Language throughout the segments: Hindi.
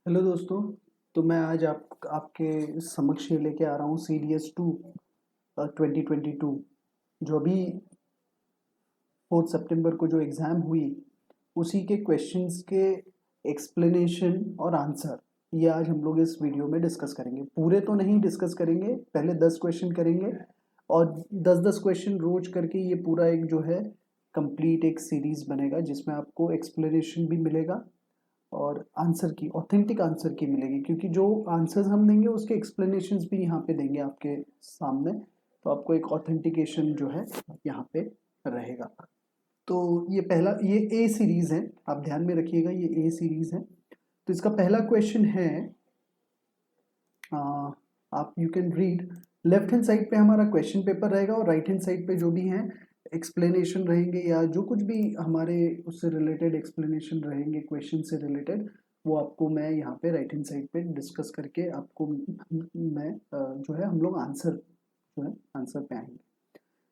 हेलो दोस्तों। तो मैं आज आपके समक्ष ये लेके आ रहा हूँ CDS 2 2022 जो अभी 4 सितंबर को जो एग्ज़ाम हुई उसी के क्वेश्चंस के एक्सप्लेनेशन और आंसर ये आज हम लोग इस वीडियो में डिस्कस करेंगे। पूरे तो नहीं डिस्कस करेंगे, पहले 10 क्वेश्चन करेंगे और 10-10 क्वेश्चन रोज करके ये पूरा एक जो है कंप्लीट एक सीरीज बनेगा जिसमें आपको एक्सप्लेनेशन भी मिलेगा और आंसर की ऑथेंटिक आंसर की मिलेगी, क्योंकि जो आंसर्स हम देंगे उसके एक्सप्लेनेशंस भी यहाँ पे देंगे आपके सामने, तो आपको एक ऑथेंटिकेशन जो है यहाँ पे रहेगा। तो ये ए सीरीज है, आप ध्यान में रखिएगा ये ए सीरीज है। तो इसका पहला क्वेश्चन है, आप you can read. Left hand side पे हमारा क्वेश्चन पेपर रहेगा और राइट हैंड साइड पे जो भी हैं एक्सप्लेनेशन रहेंगे या जो कुछ भी हमारे उससे रिलेटेड एक्सप्लेनेशन रहेंगे क्वेश्चन से रिलेटेड, वो आपको मैं यहाँ पे राइट हैंड साइड पे डिस्कस करके आपको मैं जो है हम लोग आंसर जो है आंसर पे आएंगे।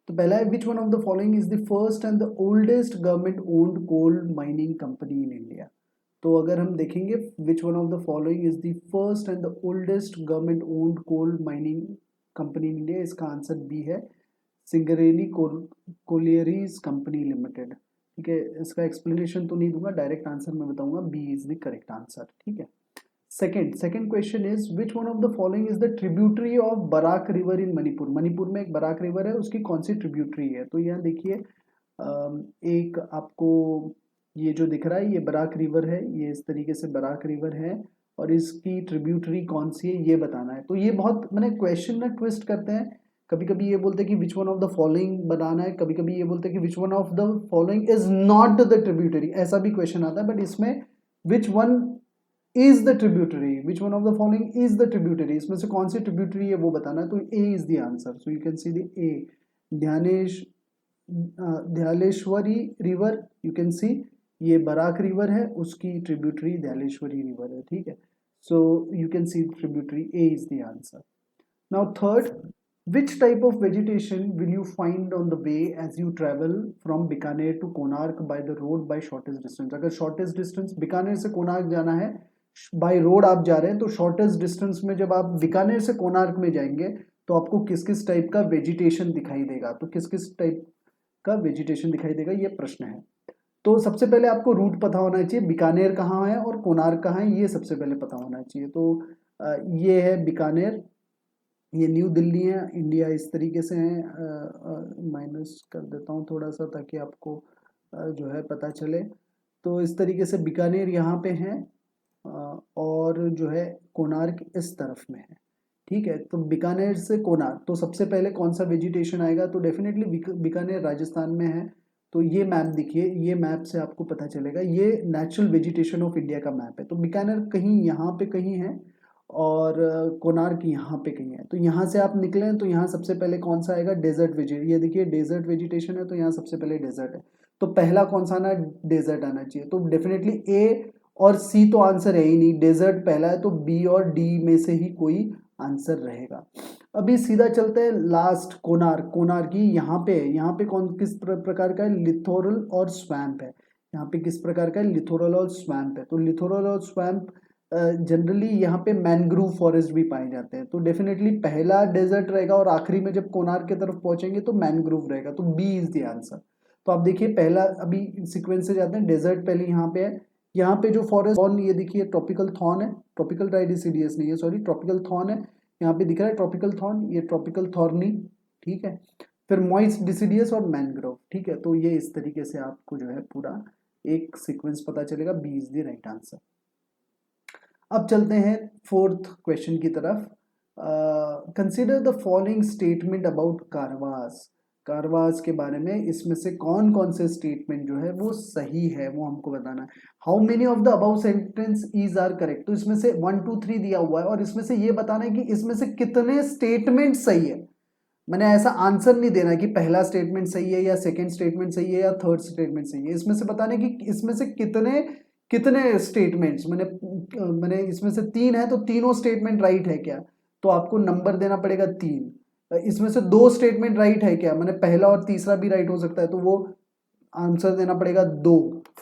तो पहला है, which one of the following is the first and the oldest government owned coal mining company in India. तो अगर हम देखेंगे which one of the following is the first and the oldest government owned coal mining company in India, इसका आंसर बी है, सिंगरेली कोलियरीज कंपनी लिमिटेड। ठीक है, इसका एक्सप्लेनेशन तो नहीं दूंगा, डायरेक्ट आंसर मैं बताऊंगा, B is the correct answer. ठीक है। Second question is, which one of the following is the tributary of Barak river in Manipur. Manipur में एक बराक रिवर है, उसकी कौन सी ट्रिब्यूटरी है। तो यहाँ देखिए एक आपको ये जो दिख रहा है ये बराक रिवर है, ये इस तरीके से बराक रिवर है और इसकी ट्रिब्यूटरी कौन सी है ये बताना है। तो ये बहुत मैंने क्वेश्चन ना ट्विस्ट करते हैं, कभी कभी ये बोलते हैं कि which one of the following बनाना है, कभी कभी ये बोलते हैं कि which one of the following is not the tributary, ऐसा भी क्वेश्चन आता है। बट इसमें which one is the tributary, which one of the following is the tributary, इसमें से कौन सी ट्रिब्यूटरी है वो बताना है। तो A is the answer, so you can see the A, Dhaleshwari river, you can see ये बराक रिवर है, उसकी ट्रिब्यूटरी ध्यालेश्वरी रिवर है। ठीक है, सो you can C tributary, A is the answer. Now third, which type of vegetation will you find on the way as you travel from Bikaner to Konark by the road by shortest distance। अगर shortest distance बीकानेर से कोणार्क जाना है बाय रोड आप जा रहे हैं, तो शॉर्टेस्ट डिस्टेंस में जब आप बीकानेर से कोणार्क में जाएंगे तो आपको किस किस टाइप का वेजिटेशन दिखाई देगा, तो किस किस टाइप का वेजिटेशन दिखाई देगा ये प्रश्न है। तो सबसे पहले आपको रूट पता होना चाहिए, बीकानेर कहाँ है और कोणार्क कहाँ है ये सबसे पहले पता होना चाहिए। तो ये है बीकानेर, ये न्यू दिल्ली है, इंडिया इस तरीके से है, माइनस कर देता हूँ थोड़ा सा ताकि आपको जो है पता चले। तो इस तरीके से बीकानेर यहाँ पे है और जो है कोणार्क इस तरफ में है। ठीक है, तो बीकानेर से कोणार्क, तो सबसे पहले कौन सा वेजिटेशन आएगा, तो डेफिनेटली बीकानेर राजस्थान में है। तो ये मैप देखिए, ये मैप से आपको पता चलेगा, ये नेचुरल वेजिटेशन ऑफ इंडिया का मैप है। तो बीकानेर कहीं यहाँ पे कहीं है और कोणार्क यहाँ पे कहीं है। तो यहाँ से आप निकले तो यहाँ सबसे पहले कौन सा आएगा, डेजर्ट वेजिटेशन, ये देखिए डेजर्ट वेजिटेशन है, तो यहाँ सबसे पहले डेजर्ट है। तो पहला कौन सा आना, डेजर्ट आना चाहिए। तो डेफिनेटली ए और सी तो आंसर है ही नहीं, डेजर्ट पहला है, तो बी और डी में से ही कोई आंसर रहेगा। अभी सीधा चलते हैं लास्ट, कोणार्क। कोणार्क की यहाँ पे है, यहाँ पे कौन किस प्रकार का है, लिथोरल और स्वैम्प है। यहाँ पे किस प्रकार का है, लिथोरल और स्वैम्प है। तो लिथोरल और स्वैम्प जनरली यहाँ पे मैनग्रूव फॉरेस्ट भी पाए जाते हैं। तो डेफिनेटली पहला डेजर्ट रहेगा और आखिरी में जब कोणार्क की तरफ पहुंचेंगे तो मैनग्रूव रहेगा, तो बी इज द आंसर। तो आप देखिए पहला अभी सीक्वेंस से जाते हैं, डेजर्ट पहले यहाँ पे है, यहाँ पे जो फॉरेस्ट थॉर्न, ये देखिए ट्रॉपिकल थॉर्न है, ट्रॉपिकल ट्राइडिसिडियस नहीं है, सॉरी ट्रॉपिकल थॉर्न है, यहाँ पे दिख रहा है ट्रॉपिकल थॉर्न, ये ट्रॉपिकल थॉर्नी। ठीक है, फिर मॉइस्ट डिसिडियस और मैनग्रोव। ठीक है, तो ये इस तरीके से आपको जो है पूरा एक सीक्वेंस पता चलेगा, B is the right answer. अब चलते हैं फोर्थ क्वेश्चन की तरफ। Consider the following statement about karewas. Karewas के बारे में इसमें से कौन कौन से स्टेटमेंट जो है वो सही है वो हमको बताना है। How many of the above sentence is are correct, तो इसमें से 1 2 3 दिया हुआ है और इसमें से ये बताना है कि इसमें से कितने स्टेटमेंट सही है। मैंने ऐसा आंसर नहीं देना कि पहला स्टेटमेंट सही है या सेकंड स्टेटमेंट सही है या थर्ड स्टेटमेंट सही है, इसमें से बताने कि इसमें से कितने कितने स्टेटमेंट्स, मैंने इसमें से 3 है तो तीनों स्टेटमेंट राइट है क्या, तो आपको नंबर देना पड़ेगा 3। इसमें से 2 स्टेटमेंट राइट है क्या, मैंने पहला और तीसरा भी राइट हो सकता है, तो वो आंसर देना पड़ेगा 2।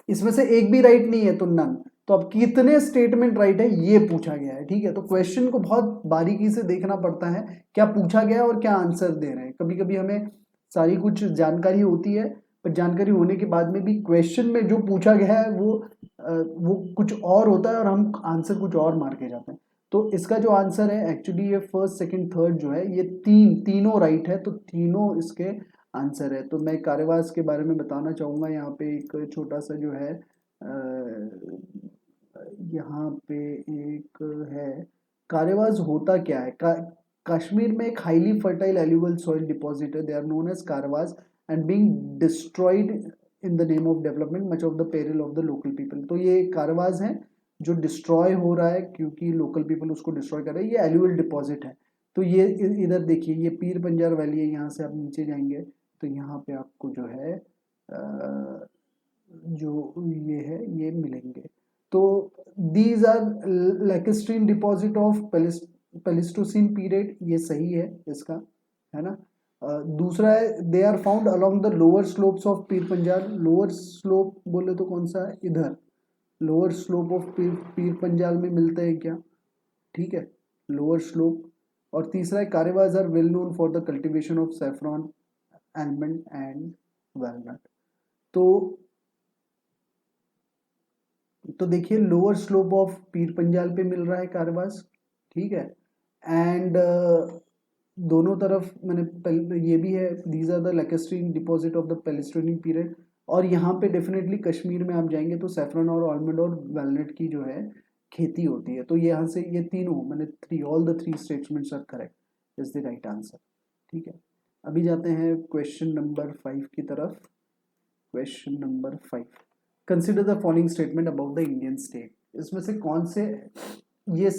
इसमें से एक भी राइट नहीं है तो नन। तो अब कितने स्टेटमेंट राइट है ये पूछा गया है, ठीक है। तो क्वेश्चन को बहुत बारीकी से देखना पड़ता है, क्या पूछा गया है और क्या आंसर दे रहे हैं। कभी कभी हमें सारी कुछ जानकारी होती है, पर जानकारी होने के बाद में भी क्वेश्चन में जो पूछा गया है वो कुछ और होता है और हम आंसर कुछ और मार के जाते हैं। तो इसका जो आंसर है एक्चुअली ये फर्स्ट सेकंड थर्ड जो है ये तीनों राइट है, तो तीनों इसके आंसर है। तो मैं कार्यवास के बारे में बताना चाहूँगा। यहाँ पे एक छोटा सा जो है यहाँ पे एक है, कार्यवास होता क्या है। कश्मीर में एक highly fertile alluvial soil deposit है, they are known as karewas and being destroyed in the name of development much of the peril of the local people. तो ये कारवास है जो डिस्ट्रॉय हो रहा है क्योंकि लोकल पीपल उसको डिस्ट्रॉय कर रहे हैं। ये एल्यूवल डिपॉजिट है। तो ये इधर देखिए, ये पीर पंजाल वैली है। यहाँ से आप नीचे जाएंगे तो यहाँ पे आपको जो है जो ये है ये मिलेंगे। तो these are lacustrine deposit of pleistocene period, ये सही है इसका, है ना। दूसरा है they are found along the lower slopes of Pir Panjal. Lower slope बोले तो कौन सा है, इधर lower slope of Pir Panjal में मिलते हैं क्या, ठीक है, लोअर स्लोप। और तीसरा है karewas are well known for the cultivation of saffron, almond and walnut. तो देखिए lower slope of Pir Panjal पे मिल रहा है कारवास, ठीक है। एंड दोनों तरफ मैंने ये भी है, these are the lacustrine deposit of the pleistocene period. और यहाँ पे डेफिनेटली कश्मीर में आप जाएंगे तो सैफरन और आलमंड और वैलनट की जो है खेती होती है। तो ये यहाँ से ये तीनों मैंने all the three statements are correct is the right answer, ठीक है। अभी जाते हैं क्वेश्चन नंबर 5 की तरफ। Question number 5, consider the following statement about the Indian state. इसमें से कौन से ये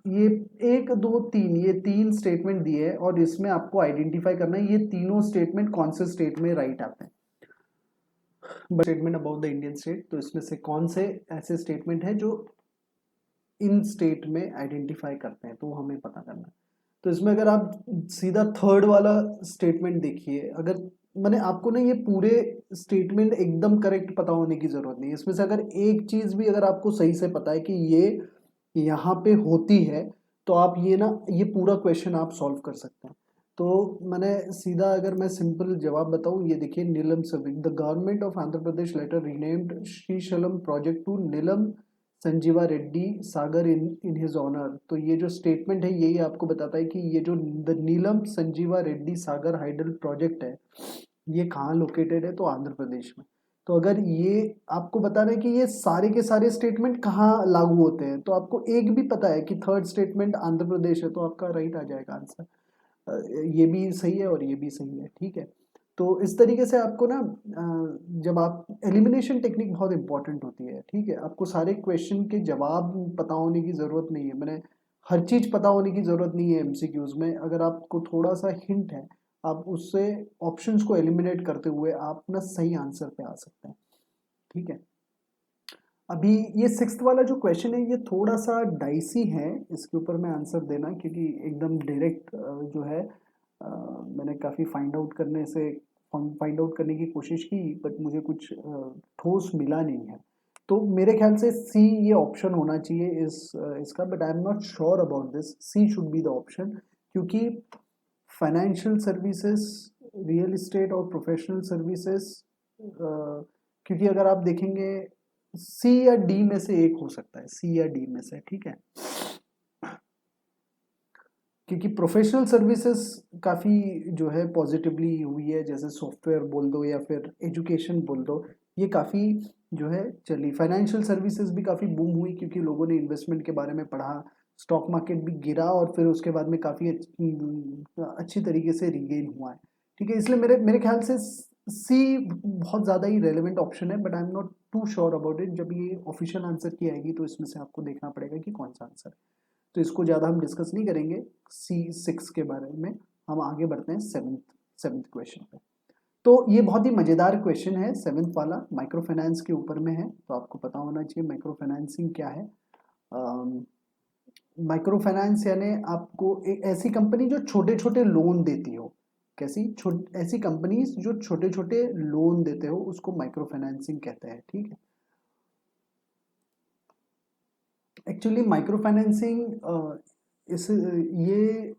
ये एक दो तीन ये तीन स्टेटमेंट दिए हैं और इसमें आपको आइडेंटिफाई करना है ये तीनों स्टेटमेंट कौन से स्टेट में राइट आते हैं। But statement about the Indian state, तो इसमें से कौन से ऐसे स्टेटमेंट है जो इन स्टेट में आइडेंटिफाई करते हैं, तो हमें पता करना है। तो इसमें अगर आप सीधा थर्ड वाला स्टेटमेंट देखिए, अगर मैंने आपको ना ये पूरे स्टेटमेंट एकदम करेक्ट पता होने की जरूरत नहीं है। इसमें से अगर एक चीज भी अगर आपको सही से पता है कि ये यहाँ पे होती है, तो आप ये ना ये पूरा क्वेश्चन आप सॉल्व कर सकते हैं। तो मैंने सीधा अगर मैं सिंपल जवाब बताऊं, ये देखिए नीलम सविक, the government of Andhra Pradesh later renamed Srisailam project to Neelam Sanjeeva Reddy Sagar in his honour. तो ये जो स्टेटमेंट है यही आपको बताता है कि ये जो the Neelam Sanjeeva Reddy Sagar hydel project है ये कहाँ लोकेटेड है, तो आंध्र प्रदेश में। तो अगर ये आपको बताना है कि ये सारे के सारे स्टेटमेंट कहाँ लागू होते हैं, तो आपको एक भी पता है कि थर्ड स्टेटमेंट आंध्र प्रदेश है, तो आपका राइट आ जाएगा आंसर। ये भी सही है और ये भी सही है, ठीक है। तो इस तरीके से आपको ना जब आप एलिमिनेशन टेक्निक बहुत इंपॉर्टेंट होती है, ठीक है। आपको सारे क्वेश्चन के जवाब पता होने की ज़रूरत नहीं है, मैंने हर चीज़ पता होने की ज़रूरत नहीं है एमसीक्यूज में। अगर आपको थोड़ा सा हिंट है, आप उससे ऑप्शंस को एलिमिनेट करते हुए आप ना सही आंसर पे आ सकते हैं, ठीक है। अभी ये सिक्स्थ वाला जो क्वेश्चन है ये थोड़ा सा डाइसी है, इसके ऊपर मैं आंसर देना, क्योंकि एकदम डायरेक्ट जो है मैंने काफ़ी फाइंड आउट करने की कोशिश की, बट मुझे कुछ ठोस मिला नहीं है। तो मेरे ख्याल से सी ये ऑप्शन होना चाहिए इसका, but I am not sure about this. C should be the option, क्योंकि फाइनेंशियल सर्विसेज, रियल इस्टेट और प्रोफेशनल सर्विसेज, क्योंकि अगर आप देखेंगे सी या डी में से एक हो सकता है, सी या डी में से, ठीक है। क्योंकि प्रोफेशनल सर्विसेज काफ़ी जो है पॉजिटिवली हुई है, जैसे सॉफ्टवेयर बोल दो या फिर एजुकेशन बोल दो, ये काफ़ी जो है चली। फाइनेंशियल सर्विसेज भी काफ़ी बूम हुई क्योंकि लोगों ने इन्वेस्टमेंट के बारे में पढ़ा, स्टॉक मार्केट भी गिरा और फिर उसके बाद में काफ़ी अच्छी तरीके से रीगेन हुआ है, ठीक है। इसलिए मेरे मेरे ख्याल से सी बहुत ज़्यादा ही रेलिवेंट ऑप्शन है, but I am not too sure about it. जब ये ऑफिशियल आंसर की आएगी तो इसमें से आपको देखना पड़ेगा कि कौन सा आंसर है। तो इसको ज़्यादा हम डिस्कस नहीं करेंगे C6 के बारे में, हम आगे बढ़ते हैं सेवेंथ क्वेश्चन पे। तो ये बहुत ही मज़ेदार क्वेश्चन है, सेवेंथ वाला माइक्रो फाइनेंस के ऊपर में है, तो आपको पता होना चाहिए माइक्रो फाइनेंसिंग क्या है। माइक्रो फाइनेंस यानी आपको एक ऐसी कंपनी जो छोटे छोटे लोन देती हो। कैसी ऐसी कंपनीज जो छोटे छोटे लोन देते हो उसको माइक्रो फाइनेंसिंग कहते हैं, ठीक है। एक्चुअली माइक्रो फाइनेंसिंग इस ये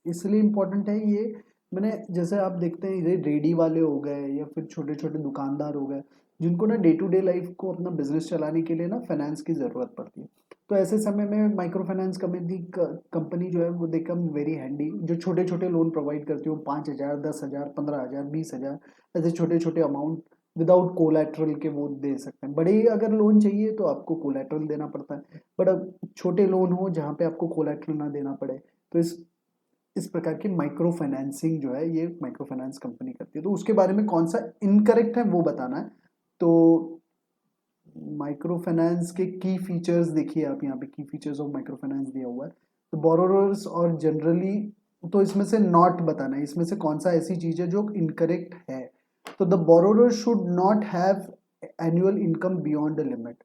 इसलिए इम्पोर्टेंट है ये, मैंने जैसे आप देखते हैं ये रेडी वाले हो गए या फिर छोटे छोटे दुकानदार हो गए, जिनको ना डे टू डे लाइफ को अपना बिजनेस चलाने के लिए ना फाइनेंस की ज़रूरत पड़ती है। तो ऐसे समय में माइक्रो फाइनेंस कंपनी जो है वो दे कम वेरी हैंडी, जो छोटे छोटे लोन प्रोवाइड करती हो, 5,000, 10,000, 15,000, 20,000, ऐसे छोटे छोटे अमाउंट विदाउट कोलैटरल के वो दे सकते हैं। बड़े अगर लोन चाहिए तो आपको कोलैटरल देना पड़ता है, बट अब छोटे लोन हो जहाँ पे आपको कोलैटरल ना देना पड़े, तो इस प्रकार की माइक्रो फाइनेंसिंग जो है ये माइक्रो फाइनेंस कंपनी करती है। तो उसके बारे में कौन सा इनकरेक्ट है वो बताना है। तो माइक्रो फाइनेंस के की फीचर्स देखिए, आप यहाँ पे की फीचर्स ऑफ माइक्रो फाइनेंस दिया हुआ है। तो बोरोवर्स और जनरली, तो इसमें से नॉट बताना है, इसमें से कौन सा ऐसी चीज है जो इनकरेक्ट है। तो the borrower should not have annual income beyond the limit,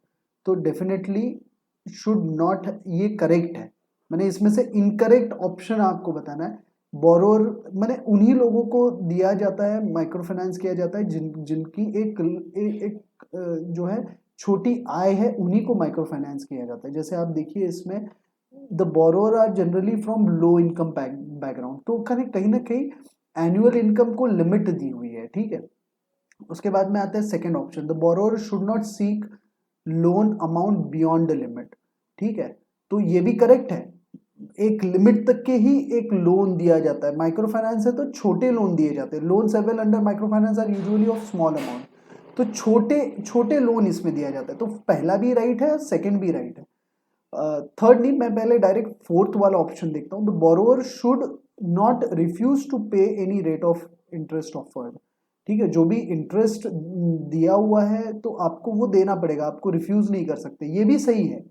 तो डेफिनेटली शुड नॉट, ये करेक्ट है। मैंने इसमें से इनकरेक्ट ऑप्शन आपको बताना है। बोरोवर मैंने उन्हीं लोगों को दिया जाता है, माइक्रो फाइनेंस किया जाता है जिनकी एक जो है छोटी आय है, उन्हीं को माइक्रो फाइनेंस किया जाता है। जैसे आप देखिए इसमें the borrower are generally from low income background, तो कहीं ना कहीं एनुअल इनकम को लिमिट दी हुई है, ठीक है। उसके बाद में आता है second option, the borrower should not seek loan amount beyond the limit, ठीक है। तो ये भी करेक्ट है, एक लिमिट तक के ही एक लोन दिया जाता है। माइक्रो फाइनेंस है तो छोटे लोन दिए जाते हैं, loan avail under micro finance are usually of small amount, तो छोटे छोटे लोन इसमें दिया जाता है। तो पहला भी राइट है, सेकंड भी राइट है। थर्ड नहीं, मैं पहले डायरेक्ट फोर्थ वाला ऑप्शन देखता हूँ, the borrower should not refuse to pay any rate of interest offered, ठीक है। जो भी इंटरेस्ट दिया हुआ है तो आपको वो देना पड़ेगा, आपको रिफ्यूज नहीं कर सकते, ये भी सही है,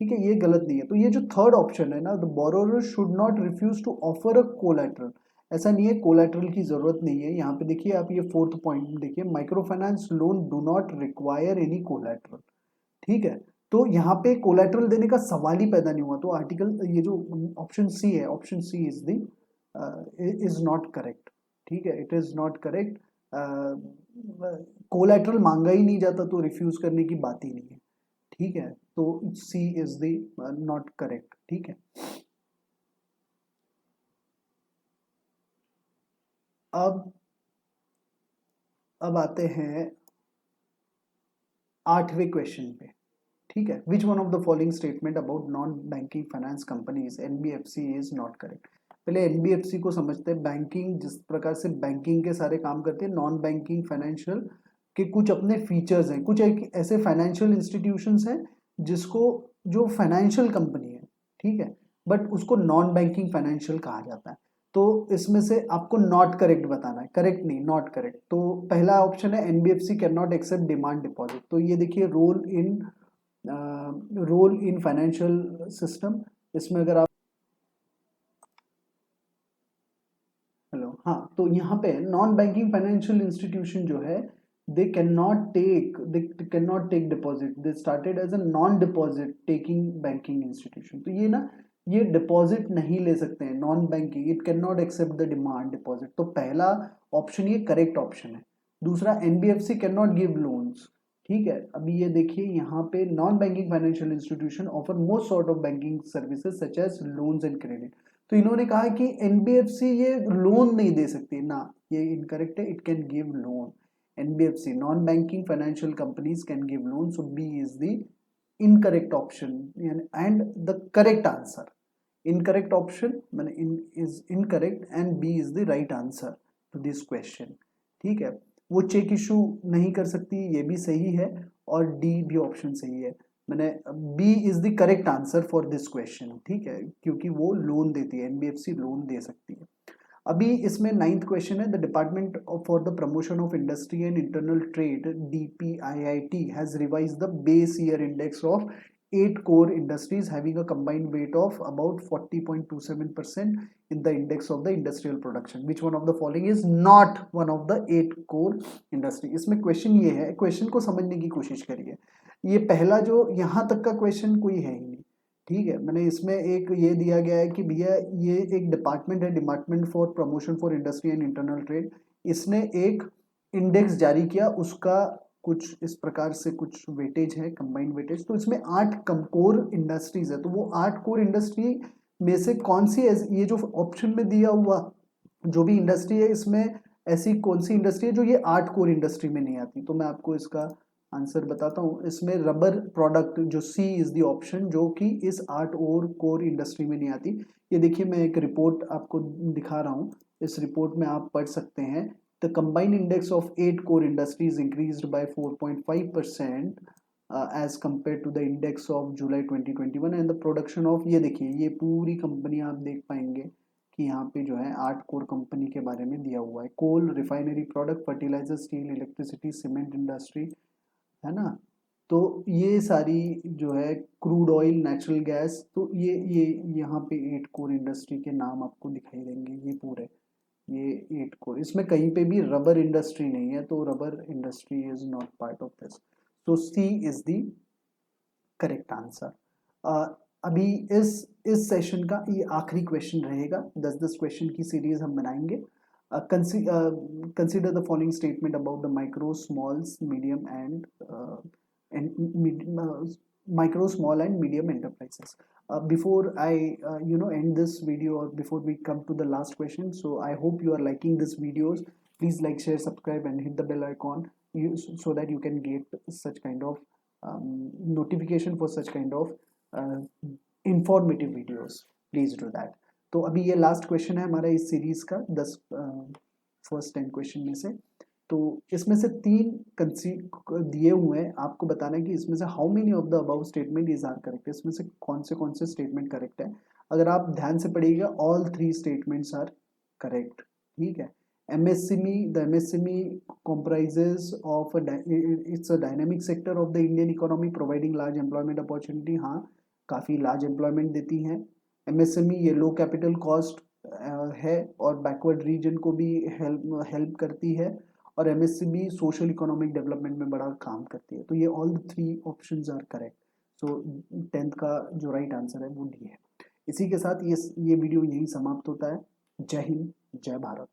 ठीक है, ये गलत नहीं है। तो ये जो थर्ड ऑप्शन है ना, the borrower should not refuse to offer a collateral, ऐसा नहीं है, कोलैटरल की जरूरत नहीं है। यहाँ पे देखिए आप, ये फोर्थ पॉइंट देखिए, micro finance loan do not require any collateral, ठीक है। तो यहाँ पे कोलैटरल देने का सवाल ही पैदा नहीं हुआ। तो आर्टिकल, ये जो ऑप्शन सी है, option C is the is not correct, ठीक है, it is not correct. Collateral मांगा ही नहीं जाता तो रिफ्यूज करने की बात ही नहीं है, ठीक है। तो सी इज द नॉट करेक्ट, ठीक है। अब आते हैं आठवें क्वेश्चन पे, ठीक है। Which one of the following statement about non banking finance companies NBFC is not correct. पहले एनबीएफसी को समझते हैं। बैंकिंग जिस प्रकार से बैंकिंग के सारे काम करते हैं, नॉन बैंकिंग फाइनेंशियल के कुछ अपने फीचर्स हैं। कुछ एक ऐसे फाइनेंशियल इंस्टीट्यूशंस हैं जिसको, जो फाइनेंशियल कंपनी है, ठीक है, बट उसको नॉन बैंकिंग फाइनेंशियल कहा जाता है। तो इसमें से आपको नॉट करेक्ट बताना है, करेक्ट नहीं, नॉट करेक्ट। तो पहला ऑप्शन है NBFC can not accept demand deposit. तो ये देखिए, रोल इन फाइनेंशियल सिस्टम, इसमें अगर आप, हेलो, हाँ, तो यहाँ पे नॉन बैंकिंग फाइनेंशियल इंस्टीट्यूशन जो है, they can not take deposit, they started as a non deposit taking banking institution. तो ये ना, ये डिपॉजिट नहीं ले सकते हैं, non banking, it can not accept the demand deposit. तो पहला ऑप्शन ये करेक्ट ऑप्शन है। दूसरा, NBFC can not give loans, ठीक है। अभी ये देखिए यहाँ पे, non banking financial institution offer most sort of banking services such as loans and credit. तो इन्होंने कहा कि एनबीएफसी ये लोन नहीं दे सकती ना, ये इनकरेक्ट है, it can give loan. NBFC non banking financial companies can give loan, so B is the incorrect option and the correct answer. Incorrect option मैंने is incorrect and B is the right answer to this question, ठीक है। वो चेक इशू नहीं कर सकती, ये भी सही है, और डी भी ऑप्शन सही है। मैंने, B is the correct answer for this question, ठीक है, क्योंकि वो लोन देती है, एनबीएफसी लोन दे सकती है। अभी इसमें नाइन्थ क्वेश्चन है, the department for the promotion of industry and internal trade DPIIT has revised the base year index of 8 core industries having a combined weight of about 40.27% in the index of the industrial production. Which one of the following is not one of the 8 core industry? इसमें क्वेश्चन ये है, क्वेश्चन को समझने की कोशिश करिए। ये पहला जो यहाँ तक का क्वेश्चन कोई है ही नहीं, ठीक है। मैंने इसमें एक ये दिया गया है कि भैया ये एक डिपार्टमेंट है, department for promotion for industry and internal trade, इसने एक इंडेक्स जारी किया, उसका कुछ इस प्रकार से कुछ वेटेज है, कंबाइंड वेटेज। तो इसमें 8 कोर इंडस्ट्रीज है, तो वो 8 कोर इंडस्ट्री में से कौन सी ये जो ऑप्शन में दिया हुआ जो भी इंडस्ट्री है, इसमें ऐसी कौन सी इंडस्ट्री है जो ये 8 कोर इंडस्ट्री में नहीं आती? तो मैं आपको इसका आंसर बताता हूँ। इसमें रबर प्रोडक्ट, जो सी इज द ऑप्शन, जो कि इस 8 और कोर इंडस्ट्री में नहीं आती। ये देखिए, मैं एक रिपोर्ट आपको दिखा रहा हूँ, इस रिपोर्ट में आप पढ़ सकते हैं। The combined index of 8 core industries increased by 4.5% as compared to the index of July 2021 and the production of, ये देखिए ये पूरी कंपनी आप देख पाएंगे कि यहाँ पे जो है 8 कोर कंपनी के बारे में दिया हुआ है। Coal, refinery product, fertiliser, steel, electricity, cement industry, है ना। तो ये सारी जो है क्रूड ऑयल, नेचुरल गैस, तो ये यहाँ पे 8 कोर इंडस्ट्री के नाम आपको दिखाई देंगे, ये पूरे ये 8 कोर। इसमें कहीं पे भी रबर इंडस्ट्री नहीं है, तो rubber industry is not part of this. तो सी इज द करेक्ट आंसर। अभी इस सेशन का ये आखिरी क्वेश्चन रहेगा, 10-10 क्वेश्चन की सीरीज हम बनाएंगे। Consider the following statement about the micro, smalls, medium and micro, small and medium enterprises. Before I end this video, or before we come to the last question, so I hope you are liking this videos. Please like, share, subscribe and hit the bell icon, so that you can get such kind of notification for such kind of uh, informative videos. Please do that. तो अभी ये लास्ट क्वेश्चन है हमारा इस सीरीज का, 10 फर्स्ट 10 क्वेश्चन में से। तो इसमें से 3 दिए हुए हैं, आपको बताना है कि इसमें से how many of the above statement is are correct, इसमें से कौन से स्टेटमेंट करेक्ट है। अगर आप ध्यान से पढ़िएगा, ऑल 3 स्टेटमेंट्स आर करेक्ट, ठीक है। MSME, the MSME comprises of it's a dynamic sector of the Indian economy providing large employment opportunity। हाँ, काफ़ी large employment देती हैं। MSME ये लो कैपिटल कॉस्ट है और बैकवर्ड रीजन को भी हेल्प करती है, और MSME सोशल इकोनॉमिक डेवलपमेंट में बड़ा काम करती है। तो ये all the 3 options are correct. So 10th का जो राइट आंसर है वो डी है। इसी के साथ ये वीडियो यहीं समाप्त होता है। जय हिंद, जय भारत।